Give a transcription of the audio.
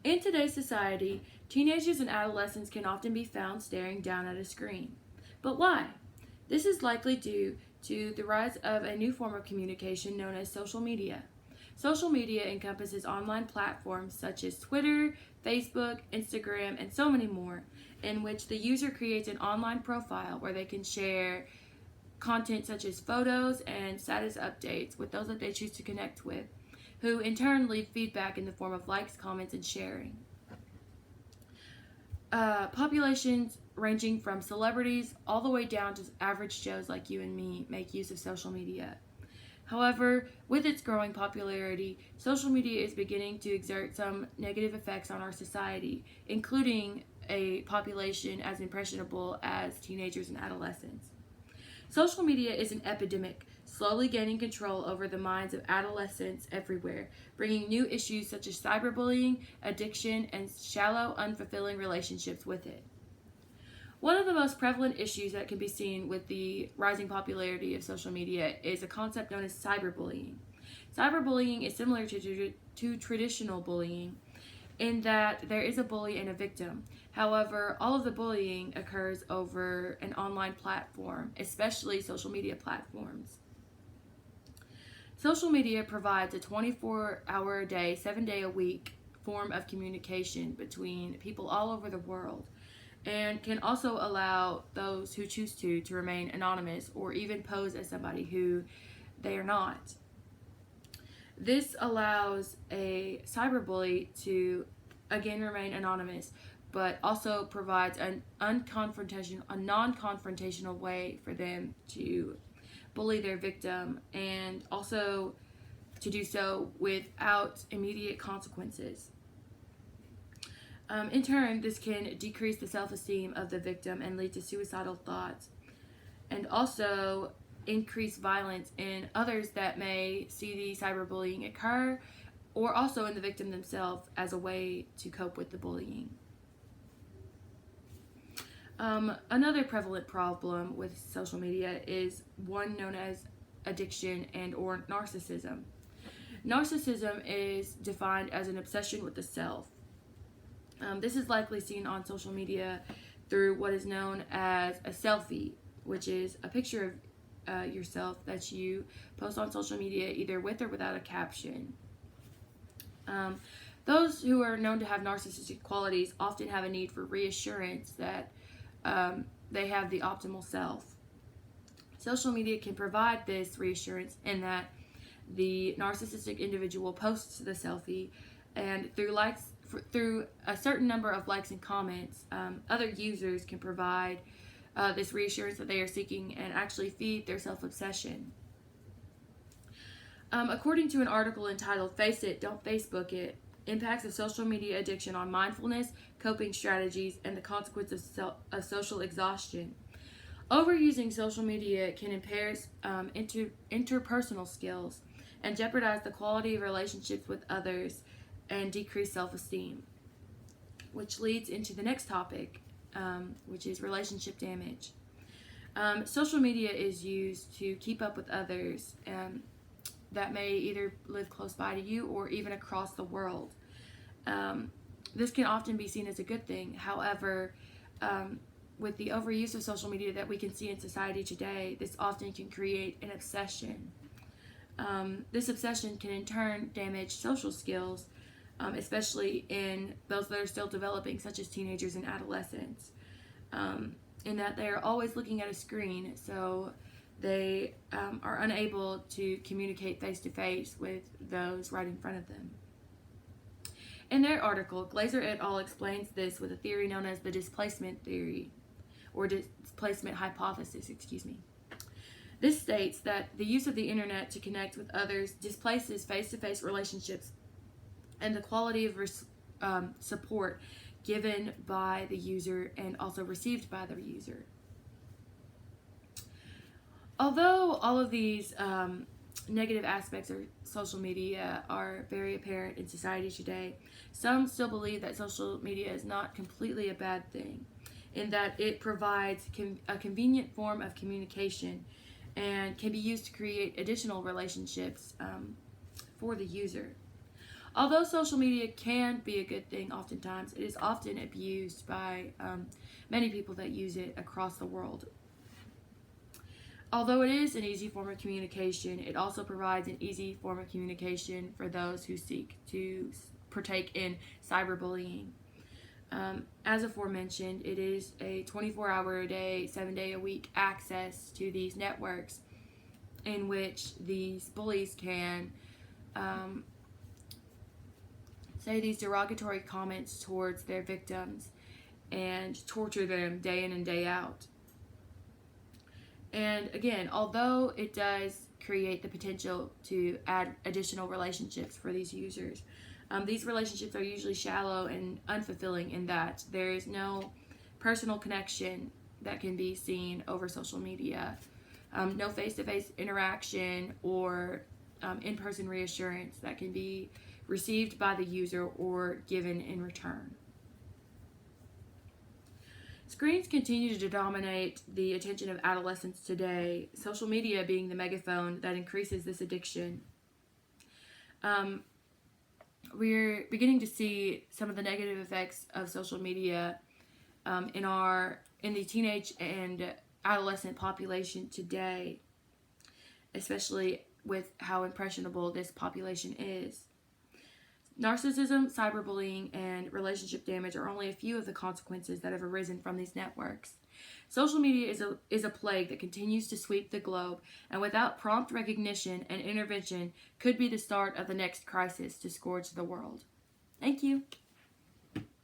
In today's society, teenagers and adolescents can often be found staring down at a screen. But why? This is likely due to the rise of a new form of communication known as social media. Social media encompasses online platforms such as Twitter, Facebook, Instagram, and so many more, in which the user creates an online profile where they can share content such as photos and status updates with those that they choose to connect with, who in turn leave feedback in the form of likes, comments, and sharing. Populations ranging from celebrities all the way down to average Joes like you and me make use of social media. However, with its growing popularity, social media is beginning to exert some negative effects on our society, including a population as impressionable as teenagers and adolescents. Social media is an epidemic, slowly gaining control over the minds of adolescents everywhere, bringing new issues such as cyberbullying, addiction, and shallow, unfulfilling relationships with it. One of the most prevalent issues that can be seen with the rising popularity of social media is a concept known as cyberbullying. Cyberbullying is similar to traditional bullying in that there is a bully and a victim. However, all of the bullying occurs over an online platform, especially social media platforms. Social media provides a 24-hour-a-day, 7-day-a-week form of communication between people all over the world, and can also allow those who choose to remain anonymous or even pose as somebody who they are not. This allows a cyberbully to again remain anonymous, but also provides a non-confrontational way for them to bully their victim, and also to do so without immediate consequences. In turn, this can decrease the self-esteem of the victim and lead to suicidal thoughts, and also increase violence in others that may see the cyberbullying occur, or also in the victim themselves as a way to cope with the bullying. Another prevalent problem with social media is one known as addiction and or narcissism. Narcissism is defined as an obsession with the self. This is likely seen on social media through what is known as a selfie, which is a picture of yourself that you post on social media either with or without a caption. Those who are known to have narcissistic qualities often have a need for reassurance that they have the optimal self. Social media can provide this reassurance in that the narcissistic individual posts the selfie, and through a certain number of likes and comments, other users can provide this reassurance that they are seeking and actually feed their self-obsession. According to an article entitled "Face It, Don't Facebook It: Impacts of Social Media Addiction on Mindfulness, Coping Strategies, and the Consequences of Social Exhaustion," overusing social media can impair interpersonal skills and jeopardize the quality of relationships with others and decrease self-esteem, which leads into the next topic, which is relationship damage. Social media is used to keep up with others that may either live close by to you or even across the world. This can often be seen as a good thing. However, with the overuse of social media that we can see in society today, this often can create an obsession. This obsession can in turn damage social skills, especially in those that are still developing, such as teenagers and adolescents, in that they are always looking at a screen, so they are unable to communicate face-to-face with those right in front of them. In their article, Glazer et al. Explains this with a theory known as the displacement theory, or displacement hypothesis, This states that the use of the internet to connect with others displaces face-to-face relationships and the quality of support given by the user and also received by the user. Although all of these negative aspects of social media are very apparent in society today, some still believe that social media is not completely a bad thing, in that it provides a convenient form of communication and can be used to create additional relationships for the user. Although social media can be a good thing oftentimes, it is often abused by many people that use it across the world. Although it is an easy form of communication, it also provides an easy form of communication for those who seek to partake in cyberbullying. As aforementioned, it is a 24-hour-a-day, 7-day-a-week access to these networks in which these bullies can say these derogatory comments towards their victims and torture them day in and day out. And again, although it does create the potential to add additional relationships for these users, these relationships are usually shallow and unfulfilling in that there is no personal connection that can be seen over social media, no face-to-face interaction or in-person reassurance that can be received by the user or given in return. Screens continue to dominate the attention of adolescents today, social media being the megaphone that increases this addiction. We're beginning to see some of the negative effects of social media in the teenage and adolescent population today, especially with how impressionable this population is. Narcissism, cyberbullying, and relationship damage are only a few of the consequences that have arisen from these networks. Social media is a plague that continues to sweep the globe, and without prompt recognition and intervention could be the start of the next crisis to scourge the world. Thank you.